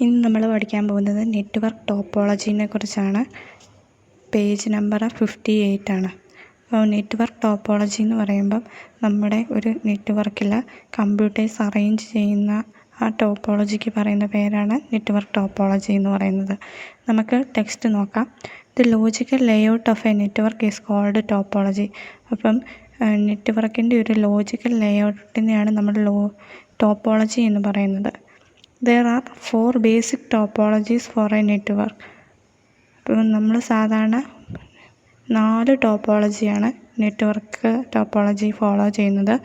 ഇന്ന് നമ്മൾ പഠിക്കാൻ പോകുന്നത് നെറ്റ്വർക്ക് ടോപ്പോളജീനെ കുറിച്ചാണ്. പേജ് നമ്പർ 58 ആണ്. അപ്പോൾ നെറ്റ്വർക്ക് ടോപ്പോളജി എന്ന് പറയുമ്പം നമ്മുടെ ഒരു നെറ്റ്വർക്കിൽ കമ്പ്യൂട്ടേഴ്സ് അറേഞ്ച് ചെയ്യുന്ന ആ ടോപ്പോളജിക്ക് പറയുന്ന പേരാണ് നെറ്റ്വർക്ക് ടോപ്പോളജി എന്ന് പറയുന്നത്. നമുക്ക് ടെക്സ്റ്റ് നോക്കാം. The logical layout of a network is called topology. അപ്പം നെറ്റ്വർക്കിൻ്റെ ഒരു ലോജിക്കൽ ലേഔട്ടിനെയാണ് നമ്മൾ ടോപ്പോളജി എന്ന് പറയുന്നത്. There are 4 basic topologies for a network. ഇപ്പം നമ്മൾ സാധാരണ 4 ടോപ്പോളജിയാണ് നെറ്റ്വർക്ക് ടോപ്പോളജി ഫോളോ ചെയ്യുന്നത്.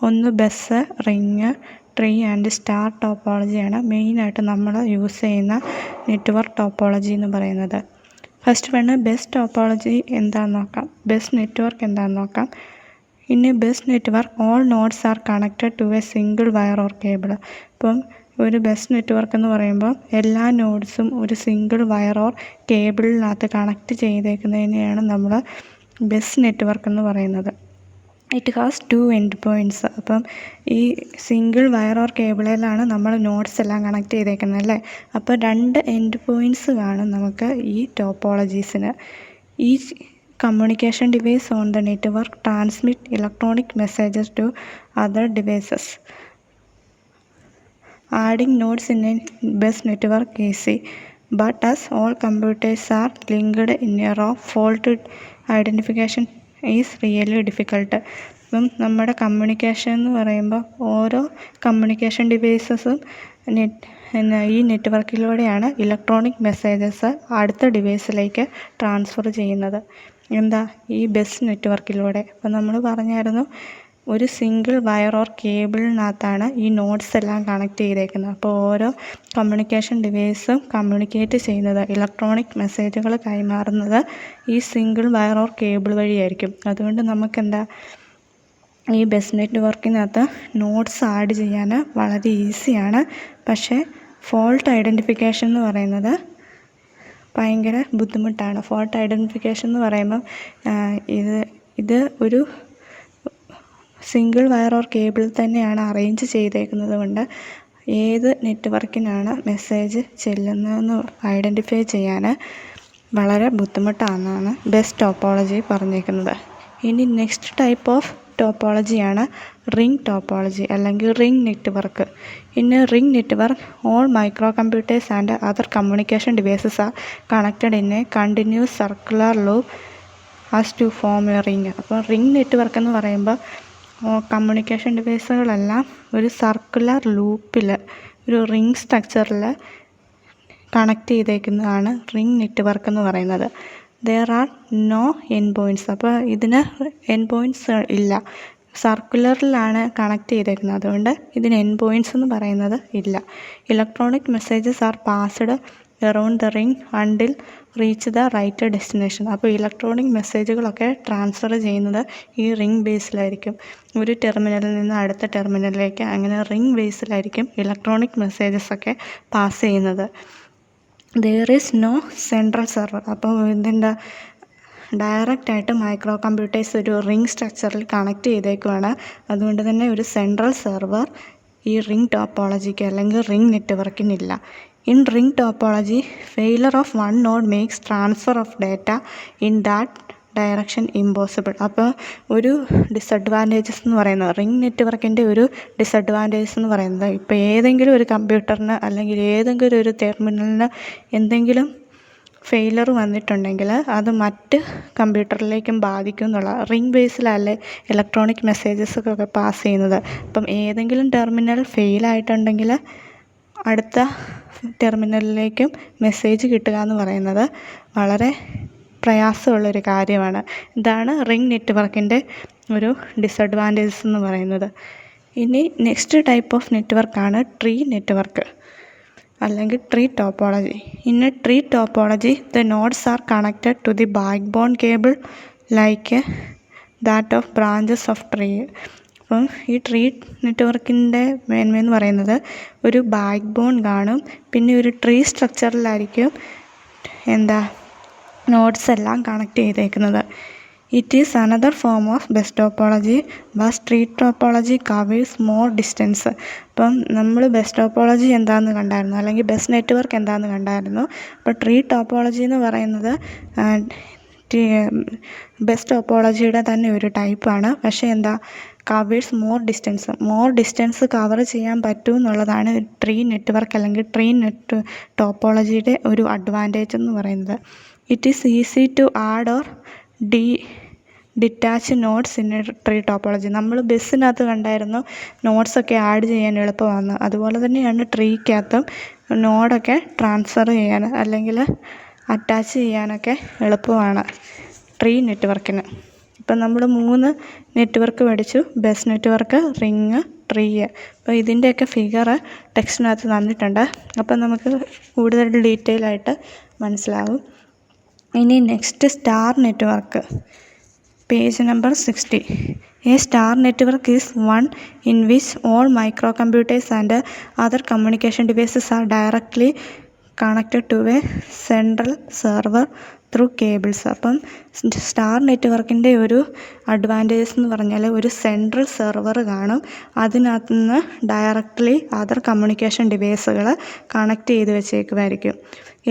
ഒന്ന് bus, ring, tree and star ടോപ്പോളജിയാണ് മെയിനായിട്ട് നമ്മൾ യൂസ് ചെയ്യുന്ന നെറ്റ്വർക്ക് ടോപ്പോളജി എന്ന് പറയുന്നത്. ഫസ്റ്റ് വണ് ബസ് ടോപ്പോളജി എന്താണെന്ന് നോക്കാം. ബസ് നെറ്റ്വർക്ക് എന്താണെന്ന് നോക്കാം. In a bus network all nodes are connected to a single wire or cable. ഇപ്പം ഒരു ബസ് നെറ്റ്വർക്ക് എന്ന് പറയുമ്പോൾ എല്ലാ നോഡ്സും ഒരു സിംഗിൾ വയർ ഓർ കേബിളിനകത്ത് കണക്ട് ചെയ്തേക്കുന്നതിനെയാണ് നമ്മൾ ബസ് നെറ്റ്വർക്ക് എന്ന് പറയുന്നത്. It has 2 end points. അപ്പം ഈ സിംഗിൾ വയർ ഓർ കേബിളിലാണ് നമ്മൾ നോഡ്സ് എല്ലാം കണക്ട് ചെയ്തേക്കുന്നത് അല്ലേ. അപ്പോൾ 2 എൻഡ് പോയിൻറ്റ്സ് കാണും നമുക്ക് ഈ ടോപ്പോളജീസിന്. ഈ communication device on the network transmit electronic messages to other devices. Adding nodes in a bus network is easy, but as all computers are linked in a row, fault identification is really difficult. അപ്പം നമ്മുടെ communication എന്ന് പറയുമ്പോൾ ഓരോ communication ഡിവൈസസും ഈ നെറ്റ്വർക്കിലൂടെയാണ് electronic messages അടുത്ത ഡിവൈസിലേക്ക് transfer ചെയ്യുന്നത്. ഈ bus നെറ്റ്വർക്കിലൂടെ. അപ്പോൾ നമ്മൾ പറഞ്ഞായിരുന്നു ഒരു സിംഗിൾ വയർ ഓർ കേബിളിനകത്താണ് ഈ നോഡ്സ് എല്ലാം കണക്ട് ചെയ്തേക്കുന്നത്. അപ്പോൾ ഓരോ കമ്മ്യൂണിക്കേഷൻ ഡിവൈസും കമ്മ്യൂണിക്കേറ്റ് ചെയ്യുന്നത്, ഇലക്ട്രോണിക് മെസ്സേജുകൾ കൈമാറുന്നത് ഈ സിംഗിൾ വയർ ഓർ കേബിൾ വഴിയായിരിക്കും. അതുകൊണ്ട് നമുക്കെന്താ ഈ ബസ് നെറ്റ്വർക്കിനകത്ത് നോഡ്സ് ആഡ് ചെയ്യാൻ വളരെ ഈസിയാണ്. പക്ഷേ ഫോൾട്ട് ഐഡൻറ്റിഫിക്കേഷൻ എന്ന് പറയുന്നത് ഭയങ്കര ബുദ്ധിമുട്ടാണ്. ഫോൾട്ട് ഐഡൻറ്റിഫിക്കേഷൻ എന്ന് പറയുമ്പം ഇത് ഒരു സിംഗിൾ വയർ ഓർ കേബിൾ തന്നെയാണ് അറേഞ്ച് ചെയ്തേക്കുന്നത് കൊണ്ട് ഏത് നെറ്റ്വർക്കിനാണ് മെസ്സേജ് ചെല്ലുന്നതെന്ന് ഐഡൻറ്റിഫൈ ചെയ്യാൻ വളരെ ബുദ്ധിമുട്ടാണെന്നാണ് ബസ് ടോപ്പോളജി പറഞ്ഞേക്കുന്നത്. ഇനി നെക്സ്റ്റ് ടൈപ്പ് ഓഫ് ടോപ്പോളജിയാണ് റിംഗ് ടോപ്പോളജി അല്ലെങ്കിൽ ring network. In a ring network all micro computers and other communication devices are connected in a continuous circular loop as to form a ring. അപ്പോൾ ring network എന്ന് പറയുമ്പോൾ communication ഡിവൈസുകളെല്ലാം ഒരു circular ലൂപ്പിൽ ഒരു ring സ്ട്രക്ചറിൽ connect ചെയ്തേക്കുന്നതാണ് ring network എന്ന് പറയുന്നത്. There are no end points. അപ്പോൾ ഇതിന് എൻഡ് പോയിൻറ്റ്സ് ഇല്ല. സർക്കുലറിലാണ് കണക്ട് ചെയ്തേക്കുന്നത്, അതുകൊണ്ട് ഇതിന് എൻഡ് പോയിൻറ്റ്സ് എന്ന് പറയുന്നത് ഇല്ല. Electronic messages are passed around the ring until reach the right destination. അപ്പോൾ ഇലക്ട്രോണിക് മെസ്സേജുകളൊക്കെ ട്രാൻസ്ഫർ ചെയ്യുന്നത് ഈ റിംഗ് ബേസിലായിരിക്കും. ഒരു ടെർമിനലിൽ നിന്ന് അടുത്ത ടെർമിനലിലേക്ക് അങ്ങനെ റിംഗ് ബേസിലായിരിക്കും ഇലക്ട്രോണിക് മെസ്സേജസ് ഒക്കെ പാസ് ചെയ്യുന്നത്. There is no central server. അപ്പോൾ ഇതിൻ്റെ ഡയറക്റ്റായിട്ട് മൈക്രോ കമ്പ്യൂട്ടേഴ്സ് ഒരു റിംഗ് സ്ട്രക്ചറിൽ കണക്ട് ചെയ്തേക്കുവാണ്. അതുകൊണ്ട് തന്നെ ഒരു സെൻട്രൽ സെർവർ ഈ റിംഗ് ടോപ്പോളജിക്ക് അല്ലെങ്കിൽ റിംഗ് നെറ്റ്വർക്കിനില്ല. In ring topology failure of one node makes transfer of data in that direction impossible. അപ്പോൾ ഒരു ഡിസഡ്വാൻറ്റേജസ് എന്ന് പറയുന്നത് റിംഗ് നെറ്റ്വർക്കിൻ്റെ ഒരു ഡിസഡ്വാൻറ്റേജസ് എന്ന് പറയുന്നത് ഇപ്പോൾ ഏതെങ്കിലും ഒരു കമ്പ്യൂട്ടറിന് അല്ലെങ്കിൽ ഏതെങ്കിലും ഒരു ടെർമിനലിന് എന്തെങ്കിലും ഫെയിലർ വന്നിട്ടുണ്ടെങ്കിൽ അത് മറ്റ് കമ്പ്യൂട്ടറിലേക്കും ബാധിക്കും എന്നുള്ള. റിംഗ് ബേസിലല്ലേ ഇലക്ട്രോണിക് മെസ്സേജസൊക്കെ പാസ് ചെയ്യുന്നത്. അപ്പം ഏതെങ്കിലും ടെർമിനൽ ഫെയിലായിട്ടുണ്ടെങ്കിൽ അടുത്ത ടെർമിനലിലേക്കും മെസ്സേജ് കിട്ടുക എന്ന് പറയുന്നത് വളരെ പ്രയാസമുള്ളൊരു കാര്യമാണ്. ഇതാണ് റിംഗ് നെറ്റ്വർക്കിൻ്റെ ഒരു ഡിസഡ്വാൻറ്റേജസ് എന്ന് പറയുന്നത്. ഇനി നെക്സ്റ്റ് ടൈപ്പ് ഓഫ് നെറ്റ്വർക്കാണ് ട്രീ നെറ്റ്വർക്ക് അല്ലെങ്കിൽ tree topology. In a tree topology the nodes are connected to the backbone cable like that of branches of tree. അപ്പം ഈ ട്രീ നെറ്റ്വർക്കിൻ്റെ മേന്മയെന്ന് പറയുന്നത് ഒരു ബാക്ക് ബോൺ കാണും, പിന്നെ ഒരു ട്രീ സ്ട്രക്ചറിലായിരിക്കും നോഡ്സ് എല്ലാം കണക്ട് ചെയ്തേക്കുന്നത്. It is another form of bus topology, but street topology covers more distance. അപ്പം നമ്മൾ ബസ് ടോപ്പോളജി എന്താണെന്ന് കണ്ടായിരുന്നു, അല്ലെങ്കിൽ ബസ് നെറ്റ്വർക്ക് എന്താണെന്ന് കണ്ടായിരുന്നു. അപ്പോൾ ട്രീ ടോപ്പോളജി എന്ന് പറയുന്നത് ബസ് ടോപ്പോളജിയുടെ തന്നെ ഒരു ടൈപ്പാണ്. പക്ഷേ എന്താ, കവേഴ്സ് മോർ ഡിസ്റ്റൻസ് കവർ ചെയ്യാൻ പറ്റും എന്നുള്ളതാണ് ട്രീ നെറ്റ്വർക്ക് അല്ലെങ്കിൽ ട്രീ ടോപ്പോളജിയുടെ ഒരു അഡ്വാൻറ്റേജ് എന്ന് പറയുന്നത്. It is easy to add or detach nodes in tree topology. നമ്മൾ ബസ്സിനകത്ത് കണ്ടായിരുന്നു നോട്ട്സൊക്കെ ആഡ് ചെയ്യാൻ എളുപ്പമാണ്. അതുപോലെ തന്നെയാണ് ട്രീക്കകത്തും നോഡൊക്കെ ട്രാൻസ്ഫർ ചെയ്യാൻ അല്ലെങ്കിൽ അറ്റാച്ച് ചെയ്യാനൊക്കെ എളുപ്പമാണ് ട്രീ നെറ്റ്വർക്കിന്. ഇപ്പം നമ്മൾ 3 നെറ്റ്വർക്ക് പഠിച്ചു: ബസ് നെറ്റ്വർക്ക്, റിങ്, ട്രീ. അപ്പോൾ ഇതിൻ്റെയൊക്കെ ഫിഗർ ടെക്സ്റ്റിനകത്ത് തന്നിട്ടുണ്ട്. അപ്പം നമുക്ക് കൂടുതൽ ഡീറ്റെയിൽ ആയിട്ട് മനസ്സിലാവും. ഇനി next star network, page number 60. A star network is one in which all microcomputers and other communication devices are directly connected to a central server through cables. അപ്പം സ്റ്റാർ നെറ്റ്വർക്കിൻ്റെ ഒരു അഡ്വാൻറ്റേജ് എന്ന് പറഞ്ഞാൽ ഒരു സെൻട്രൽ സെർവർ കാണും. അതിനകത്ത് നിന്ന് directly other communication ഡിവൈസുകൾ കണക്ട് ചെയ്ത് വെച്ചേക്കുമായിരിക്കും.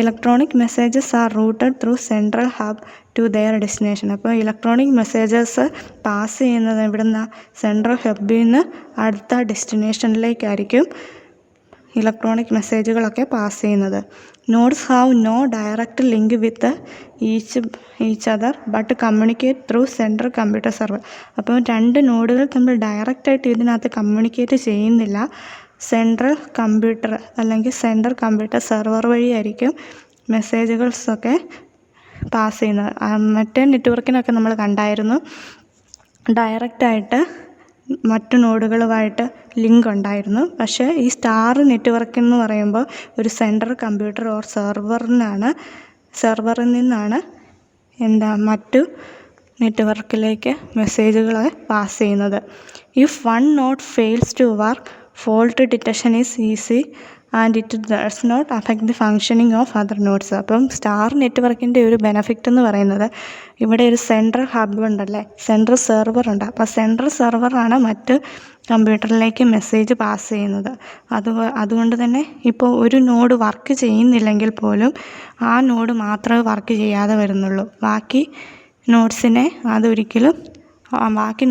Electronic messages are routed through central hub to their destination. അപ്പോൾ ഇലക്ട്രോണിക് മെസ്സേജസ് പാസ് ചെയ്യുന്നത് ഇവിടുന്ന് സെൻട്രൽ ഹബിൽ നിന്ന് അടുത്ത ഡെസ്റ്റിനേഷനിലേക്കായിരിക്കും ഇലക്ട്രോണിക് മെസ്സേജുകളൊക്കെ പാസ് ചെയ്യുന്നത്. Nodes have no direct link with each other but communicate through central computer server. അപ്പോൾ 2 നോഡുകൾ തമ്മിൽ ഡയറക്റ്റായിട്ട് ഇതിനകത്ത് കമ്മ്യൂണിക്കേറ്റ് ചെയ്യുന്നില്ല. സെൻട്രൽ കമ്പ്യൂട്ടർ അല്ലെങ്കിൽ സെൻട്രൽ കമ്പ്യൂട്ടർ സെർവർ വഴിയായിരിക്കും മെസ്സേജുകൾസൊക്കെ പാസ് ചെയ്യുന്നത്. മറ്റേ നെറ്റ്വർക്കിനൊക്കെ നമ്മൾ കണ്ടായിരുന്നു ഡയറക്റ്റായിട്ട് മറ്റു നോഡുകളുമായിട്ട് ലിങ്ക് ഉണ്ടായിരുന്നു. പക്ഷേ ഈ സ്റ്റാർ നെറ്റ്വർക്ക് എന്ന് പറയുമ്പോൾ ഒരു സെൻട്രൽ കമ്പ്യൂട്ടർ ഓർ സെർവറിൽ നിന്നാണ് മറ്റു നെറ്റ്വർക്കിലേക്ക് മെസ്സേജുകൾ പാസ് ചെയ്യുന്നത്. If one node fails to work, fault detection is easy and it does not affect the functioning of other nodes. അപ്പം സ്റ്റാർ നെറ്റ്വർക്കിൻ്റെ ഒരു ബെനഫിറ്റ് എന്ന് പറയുന്നത് ഇവിടെ ഒരു സെൻട്രൽ ഹബ് ഉണ്ടല്ലേ, സെൻട്രൽ സെർവർ ഉണ്ട്. അപ്പോൾ സെൻട്രൽ സെർവറാണ് മറ്റ് കമ്പ്യൂട്ടറിലേക്ക് മെസ്സേജ് പാസ് ചെയ്യുന്നത്. അതുകൊണ്ട് തന്നെ ഇപ്പോൾ ഒരു നോഡ് വർക്ക് ചെയ്യുന്നില്ലെങ്കിൽ പോലും ആ നോഡ് മാത്രമേ വർക്ക് ചെയ്യാതെ വരുന്നുള്ളൂ. ബാക്കി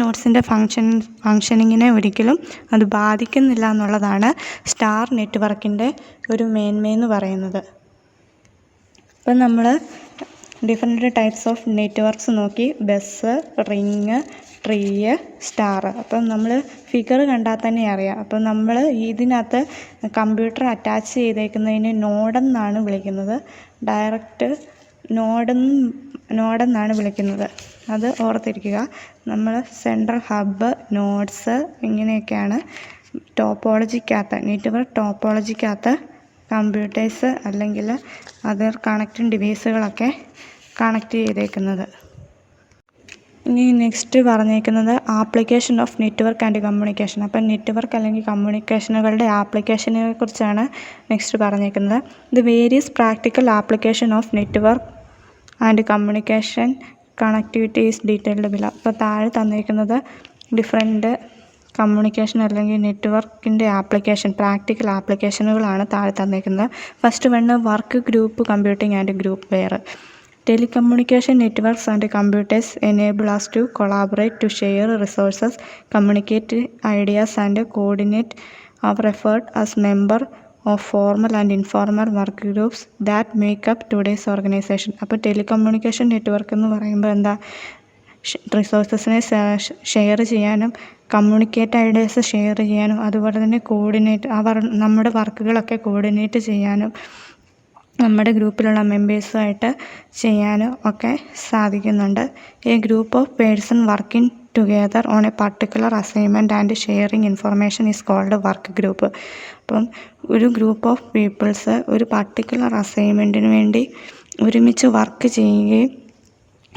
നോട്ട്സിൻ്റെ ഫങ്ഷനിങ്ങിനെ ഒരിക്കലും അത് ബാധിക്കുന്നില്ല എന്നുള്ളതാണ് സ്റ്റാർ നെറ്റ്വർക്കിൻ്റെ ഒരു മേന്മയെന്ന് പറയുന്നത്. അപ്പം നമ്മൾ ഡിഫറെൻറ്റ് ടൈപ്സ് ഓഫ് നെറ്റ്വർക്ക്സ് നോക്കി: ബസ്, റിങ്, ട്രീ, സ്റ്റാർ. അപ്പം നമ്മൾ ഫിഗർ കണ്ടാൽ തന്നെ അറിയാം. അപ്പം നമ്മൾ ഇതിനകത്ത് കമ്പ്യൂട്ടർ അറ്റാച്ച് ചെയ്തേക്കുന്നതിന് നോഡെന്നാണ് വിളിക്കുന്നത്. ഡയറക്റ്റ് നോഡെന്നാണ് വിളിക്കുന്നത്. അത് ഓർത്തിരിക്കുക. നമ്മൾ സെൻട്രൽ ഹബ്ബ്, നോഡ്സ്, ഇങ്ങനെയൊക്കെയാണ് നെറ്റ്വർക്ക് ടോപ്പോളജിക്കകത്ത് കമ്പ്യൂട്ടേഴ്സ് അല്ലെങ്കിൽ അതർ കണക്റ്റിംഗ് ഡിവൈസുകളൊക്കെ കണക്ട് ചെയ്തേക്കുന്നത്. ഇനി നെക്സ്റ്റ് പറഞ്ഞേക്കുന്നത് application of network and communication. അപ്പം നെറ്റ്വർക്ക് അല്ലെങ്കിൽ കമ്മ്യൂണിക്കേഷനുകളുടെ ആപ്ലിക്കേഷനെ കുറിച്ചാണ് നെക്സ്റ്റ് പറഞ്ഞേക്കുന്നത്. The various practical application of network and communication connectivity is detailed below. അപ്പോൾ താഴെ തന്നിരിക്കുന്നത് ഡിഫറെൻറ്റ് കമ്മ്യൂണിക്കേഷൻ അല്ലെങ്കിൽ നെറ്റ്വർക്കിൻ്റെ പ്രാക്ടിക്കൽ ആപ്ലിക്കേഷനുകളാണ് താഴെ തന്നിരിക്കുന്നത്. First one work group computing and groupware. Telecommunication networks and computers enable us to collaborate, to share resources, communicate ideas and coordinate our effort as members of formal and informal work groups that make up today's organization. അപ്പോൾ telecommunication network എന്ന് പറയുമ്പോൾ എന്താ, റിസോഴ്സസിനെ share ചെയ്യാനും communicate ideas share ചെയ്യാനും അതുപോലെ തന്നെ നമ്മുടെ വർക്കുകളൊക്കെ കോർഡിനേറ്റ് ചെയ്യാനും നമ്മുടെ ഗ്രൂപ്പിലുള്ള മെമ്പേഴ്സുമായിട്ട് ചെയ്യാനും ഒക്കെ സാധിക്കുന്നുണ്ട്. A group of person working together on a particular assignment and sharing information is called work group. അപ്പം ഒരു ഗ്രൂപ്പ് ഓഫ് പീപ്പിൾസ് ഒരു പർട്ടിക്കുലർ അസൈൻമെൻറ്റിന് വേണ്ടി ഒരുമിച്ച് വർക്ക് ചെയ്യുകയും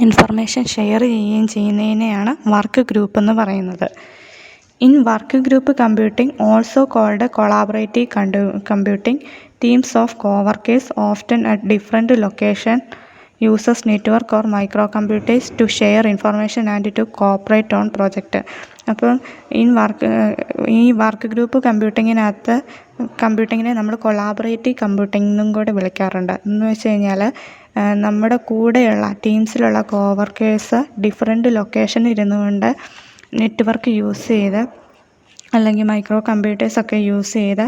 ഇൻഫർമേഷൻ ഷെയർ ചെയ്യുകയും ചെയ്യുന്നതിനെയാണ് വർക്ക് ഗ്രൂപ്പ് എന്ന് പറയുന്നത്. In work group computing, also called collaborative computing, teams of co-workers often at different locations uses network or microcomputers to share information and to cooperate on project. അപ്പോൾ ഈ work group കമ്പ്യൂട്ടിങ്ങിനെ നമ്മൾ collaborative computing എന്നും കൂടെ വിളിക്കാറുണ്ട്. എന്ന് വെച്ച് കഴിഞ്ഞാൽ നമ്മുടെ കൂടെയുള്ള ടീംസിലുള്ള കോവർക്കേഴ്സ് ഡിഫറെൻറ്റ് ലൊക്കേഷനിൽ ഇരുന്നുകൊണ്ട് നെറ്റ്വർക്ക് യൂസ് ചെയ്ത് അല്ലെങ്കിൽ മൈക്രോ കമ്പ്യൂട്ടേഴ്സൊക്കെ യൂസ് ചെയ്ത്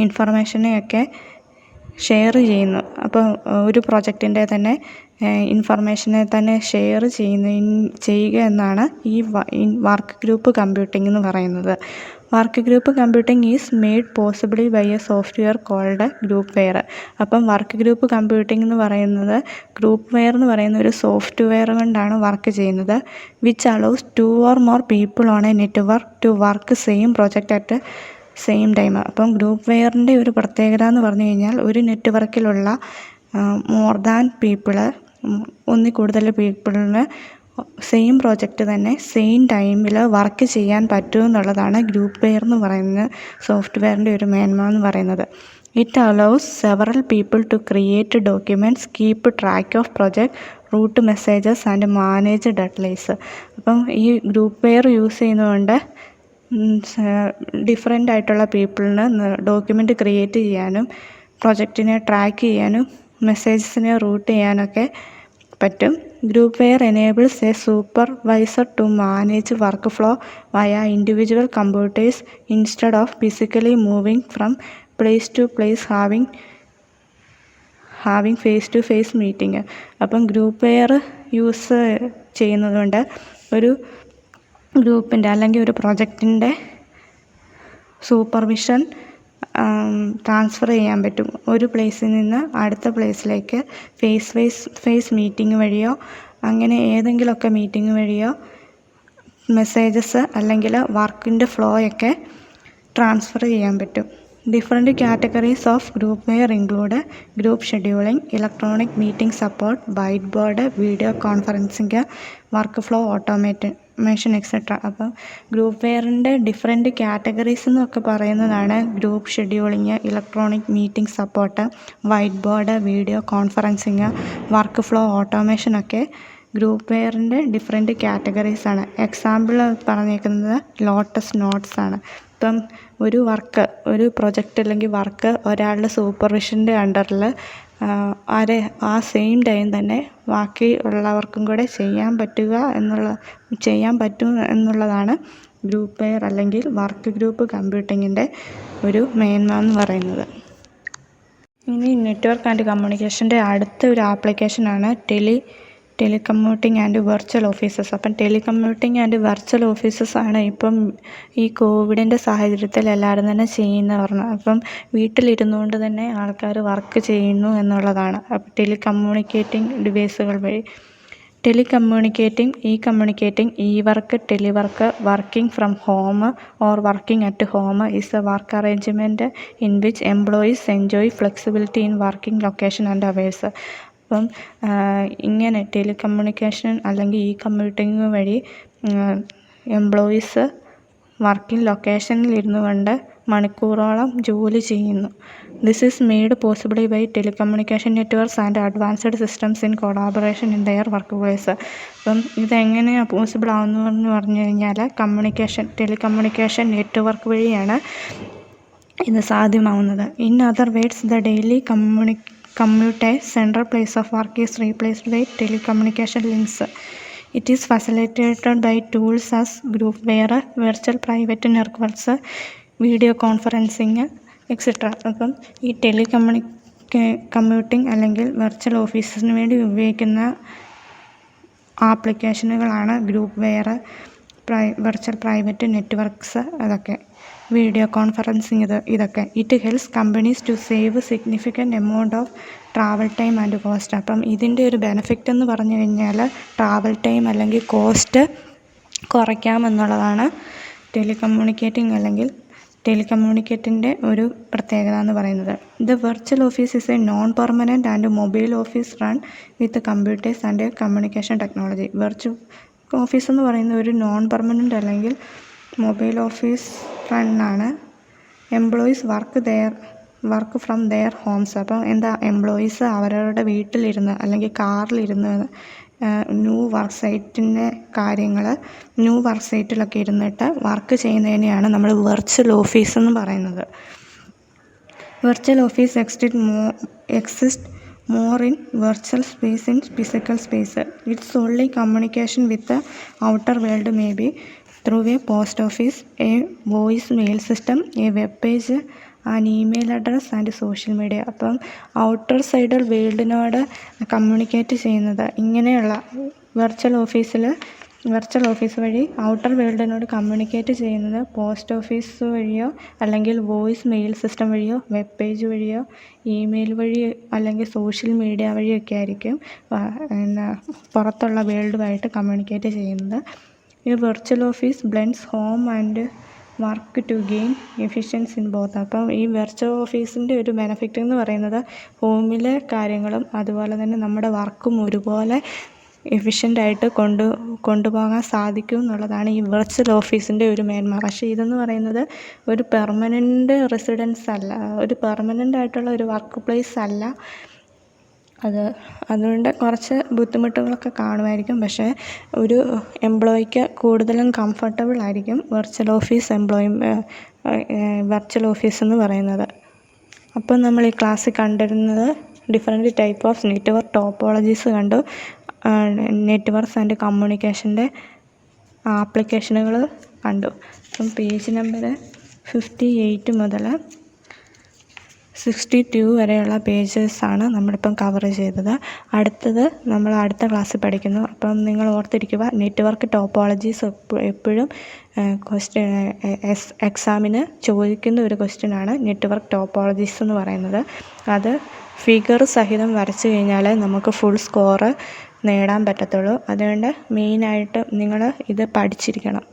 ഇൻഫർമേഷനെയൊക്കെ ഷെയർ ചെയ്യുന്നു. അപ്പോൾ ഒരു പ്രൊജക്റ്റിൻ്റെ തന്നെ ഇൻഫർമേഷനെ തന്നെ ഷെയർ ചെയ്യുക എന്നാണ് ഈ വർക്ക് ഗ്രൂപ്പ് കമ്പ്യൂട്ടിംഗ് എന്ന് പറയുന്നത്. Work group computing is made possibly by a software called groupware. അപ്പം വർക്ക് ഗ്രൂപ്പ് കമ്പ്യൂട്ടിംഗ് എന്ന് പറയുന്നത് ഗ്രൂപ്പ് വെയർ എന്ന് പറയുന്ന ഒരു സോഫ്റ്റ്വെയർ കൊണ്ടാണ് വർക്ക് ചെയ്യുന്നത്. Which allows 2 or more people on a network to work same project at same time. അപ്പം ഗ്രൂപ്പ് വെയറിൻ്റെ ഒരു പ്രത്യേകത എന്ന് പറഞ്ഞു കഴിഞ്ഞാൽ ഒരു നെറ്റ്വർക്കിലുള്ള മോർ ദാൻ ഒന്നിൽ കൂടുതൽ പീപ്പിളിന് സെയിം പ്രോജക്റ്റ് തന്നെ സെയിം ടൈമിൽ വർക്ക് ചെയ്യാൻ പറ്റുമെന്നുള്ളതാണ് ഗ്രൂപ്പ് വെയർ എന്ന് പറയുന്ന സോഫ്റ്റ്വെയറിൻ്റെ ഒരു മേന്മ എന്ന് പറയുന്നത്. It allows several people to create documents, keep track of project, route messages and manage deadlines. അപ്പം ഈ ഗ്രൂപ്പ് വെയർ യൂസ് ചെയ്യുന്നതുകൊണ്ട് ഡിഫറെൻ്റ് ആയിട്ടുള്ള പീപ്പിളിന് ഡോക്യുമെൻ്റ് ക്രിയേറ്റ് ചെയ്യാനും പ്രൊജക്റ്റിനെ ട്രാക്ക് ചെയ്യാനും മെസ്സേജസിനെ റൂട്ട് ചെയ്യാനൊക്കെ പറ്റും. Groupware enables a supervisor to manage workflow via individual computers instead of physically moving from place to place having face to face meeting. അപ്പം groupware use ചെയ്യുന്നതുകൊണ്ട് ഒരു ഗ്രൂപ്പിൻ്റെ അല്ലെങ്കിൽ ഒരു പ്രൊജക്റ്റിൻ്റെ സൂപ്പർവിഷൻ ട്രാൻസ്ഫർ ചെയ്യാൻ പറ്റും. ഒരു പ്ലേസിൽ നിന്ന് അടുത്ത പ്ലേസിലേക്ക് ഫേസ് മീറ്റിംഗ് വഴിയോ അങ്ങനെ ഏതെങ്കിലുമൊക്കെ മീറ്റിംഗ് വഴിയോ മെസ്സേജസ് അല്ലെങ്കിൽ വർക്കിൻ്റെ ഫ്ലോയൊക്കെ ട്രാൻസ്ഫർ ചെയ്യാൻ പറ്റും. Different categories of groupware include group scheduling, electronic meeting support, whiteboard, video conferencing, workflow automation etcetera. അപ്പം ഗ്രൂപ്പ് വെയറിൻ്റെ ഡിഫറെൻറ്റ് കാറ്റഗറീസ് എന്നൊക്കെ പറയുന്നതാണ് group scheduling, electronic meeting support, whiteboard, video conferencing, workflow ഓട്ടോമേഷനൊക്കെ ഗ്രൂപ്പ് വെയറിൻ്റെ different കാറ്റഗറീസാണ്. Example പറഞ്ഞേക്കുന്നത് ലോട്ടസ് നോട്ട്സ് ആണ്. ഇപ്പം ഒരു പ്രൊജക്റ്റ് അല്ലെങ്കിൽ വർക്ക് ഒരാളുടെ സൂപ്പർവിഷൻ്റെ അണ്ടറിൽ ആ സെയിം ടൈം തന്നെ ബാക്കി ഉള്ളവർക്കും കൂടെ ചെയ്യാൻ പറ്റും എന്നുള്ളതാണ് ഗ്രൂപ്പ് വെയർ അല്ലെങ്കിൽ വർക്ക് ഗ്രൂപ്പ് കമ്പ്യൂട്ടിങ്ങിൻ്റെ ഒരു മേന്മ എന്ന് പറയുന്നത്. ഇനി നെറ്റ്വർക്ക് ആൻഡ് കമ്മ്യൂണിക്കേഷൻ്റെ അടുത്ത ഒരു ആപ്ലിക്കേഷനാണ് ടെലികമ്മ്യൂട്ടിംഗ് ആൻഡ് വെർച്വൽ ഓഫീസസ്. അപ്പം ടെലികമ്മ്യൂട്ടിംഗ് ആൻഡ് വെർച്വൽ ഓഫീസസ് ആണ് ഇപ്പം ഈ കോവിഡിൻ്റെ സാഹചര്യത്തിൽ എല്ലാവരും തന്നെ ചെയ്യുന്നവരാണ്. അപ്പം വീട്ടിലിരുന്നുകൊണ്ട് തന്നെ ആൾക്കാർ വർക്ക് ചെയ്യുന്നു എന്നുള്ളതാണ്. അപ്പം ടെലികമ്മ്യൂണിക്കേറ്റിംഗ് ഡിവൈസുകൾ വഴി communicating e work, telework, working from home or working at home is a work arrangement in which employees enjoy flexibility in working location and hours. അപ്പം ഇങ്ങനെ ടെലികമ്മ്യൂണിക്കേഷൻ അല്ലെങ്കിൽ കമ്മ്യൂട്ടിംഗ് വഴി എംപ്ലോയീസ് വർക്കിംഗ് ലൊക്കേഷനിൽ ഇരുന്നു കൊണ്ട് മണിക്കൂറോളം ജോലി ചെയ്യുന്നു. This is made possibly by telecommunication networks and advanced systems in collaboration in their work place. അപ്പം ഇതെങ്ങനെയാണ് പോസിബിൾ ആവുന്നതെന്ന് പറഞ്ഞു കഴിഞ്ഞാൽ ടെലികമ്മ്യൂണിക്കേഷൻ നെറ്റ്വർക്ക് വഴിയാണ് ഇത് സാധ്യമാവുന്നത്. In other words, the daily commute's central place of work is replaced by telecommunication links. It is facilitated by tools as group wear, virtual private networks, video conferencing, etc. അപ്പം ഈ commuting അല്ലെങ്കിൽ virtual ഓഫീസിന് വേണ്ടി ഉപയോഗിക്കുന്ന ആപ്ലിക്കേഷനുകളാണ് groupware, virtual private networks, അതൊക്കെ video conferencing ഇതൊക്കെ. It helps companies to save significant amount of travel time and cost. അപ്പം ഇതിൻ്റെ ഒരു ബെനിഫിറ്റ് എന്ന് പറഞ്ഞു കഴിഞ്ഞാൽ ട്രാവൽ ടൈം അല്ലെങ്കിൽ കോസ്റ്റ് കുറയ്ക്കാമെന്നുള്ളതാണ് ടെലികമ്മ്യൂണിക്കേറ്റിൻ്റെ ഒരു പ്രത്യേകത എന്ന് പറയുന്നത്. The virtual office is a non permanent and mobile office run with computers and communication technology. Virtual office എന്ന് പറയുന്ന ഒരു നോൺ പെർമനൻ്റ് അല്ലെങ്കിൽ mobile office റണ്ണാണ്. Employees work there work from there Holmes. അപ്പം എന്താ, എംപ്ലോയീസ് അവരവരുടെ വീട്ടിലിരുന്ന് അല്ലെങ്കിൽ കാറിലിരുന്ന് ന്യൂ വർക്ക് സൈറ്റിൻ്റെ കാര്യങ്ങൾ ന്യൂ വർക്ക് സൈറ്റിലൊക്കെ ഇരുന്നിട്ട് വർക്ക് ചെയ്യുന്നതിനെയാണ് നമ്മൾ വെർച്വൽ ഓഫീസ് എന്ന് പറയുന്നത്. Virtual office exist more in virtual space in physical space. Its only communication with the outer world may be through a post office, a voice mail system, a web page, an email address and social media. അപ്പം outer side വേൾഡിനോട് communicate ചെയ്യുന്നത് ഇങ്ങനെയുള്ള virtual office വഴി outer വേൾഡിനോട് communicate ചെയ്യുന്നത് post office വഴിയോ അല്ലെങ്കിൽ voice mail system വഴിയോ web page വഴിയോ email വഴി അല്ലെങ്കിൽ സോഷ്യൽ മീഡിയ വഴിയൊക്കെ ആയിരിക്കും പുറത്തുള്ള വേൾഡുമായിട്ട് കമ്മ്യൂണിക്കേറ്റ് ചെയ്യുന്നത്. ഈ virtual office blends home and work to gain efficiency in both. അപ്പം ഈ വെർച്വൽ ഓഫീസിൻ്റെ ഒരു ബെനഫിറ്റ് എന്ന് പറയുന്നത് ഹോമിലെ കാര്യങ്ങളും അതുപോലെ തന്നെ നമ്മുടെ വർക്കും ഒരുപോലെ എഫിഷ്യൻ്റായിട്ട് കൊണ്ടുപോകാൻ സാധിക്കും എന്നുള്ളതാണ് ഈ വെർച്വൽ ഓഫീസിൻ്റെ ഒരു മേന്മ. പക്ഷേ ഇതെന്ന് പറയുന്നത് ഒരു പെർമനൻ്റ് റെസിഡൻസ് അല്ല, ഒരു പെർമനൻ്റ് ആയിട്ടുള്ള ഒരു വർക്ക് പ്ലേസ് അല്ല. അതുകൊണ്ട് കുറച്ച് ബുദ്ധിമുട്ടുകളൊക്കെ കാണുമായിരിക്കും. പക്ഷേ ഒരു എംപ്ലോയിക്ക് കൂടുതലും കംഫർട്ടബിൾ ആയിരിക്കും വെർച്വൽ ഓഫീസ് എന്ന് പറയുന്നത്. അപ്പം നമ്മൾ ഈ ക്ലാസ്സിൽ കണ്ടിരുന്നത് different type of network topologies കണ്ടു, നെറ്റ്വർക്ക്സ് ആൻഡ് കമ്മ്യൂണിക്കേഷൻ്റെ ആപ്ലിക്കേഷനുകൾ കണ്ടു. അപ്പം പേജ് നമ്പർ 58 മുതൽ 62 വരെയുള്ള പേജസാണ് നമ്മളിപ്പം കവർ ചെയ്തത്. അടുത്തത് നമ്മൾ അടുത്ത ക്ലാസ്സിൽ പഠിക്കുന്നു. അപ്പം നിങ്ങൾ ഓർത്തിരിക്കുക, നെറ്റ്വർക്ക് ടോപ്പോളജീസ് എപ്പോഴും എക്സാമിന് ചോദിക്കുന്ന ഒരു ക്വസ്റ്റ്യനാണ് നെറ്റ്വർക്ക് ടോപ്പോളജീസ് എന്ന് പറയുന്നത്. അത് ഫിഗർ സഹിതം വരച്ചു കഴിഞ്ഞാൽ നമുക്ക് ഫുൾ സ്കോറ് നേടാൻ പറ്റത്തുള്ളൂ. അതുകൊണ്ട് മെയിനായിട്ട് നിങ്ങൾ ഇത് പഠിച്ചിരിക്കണം.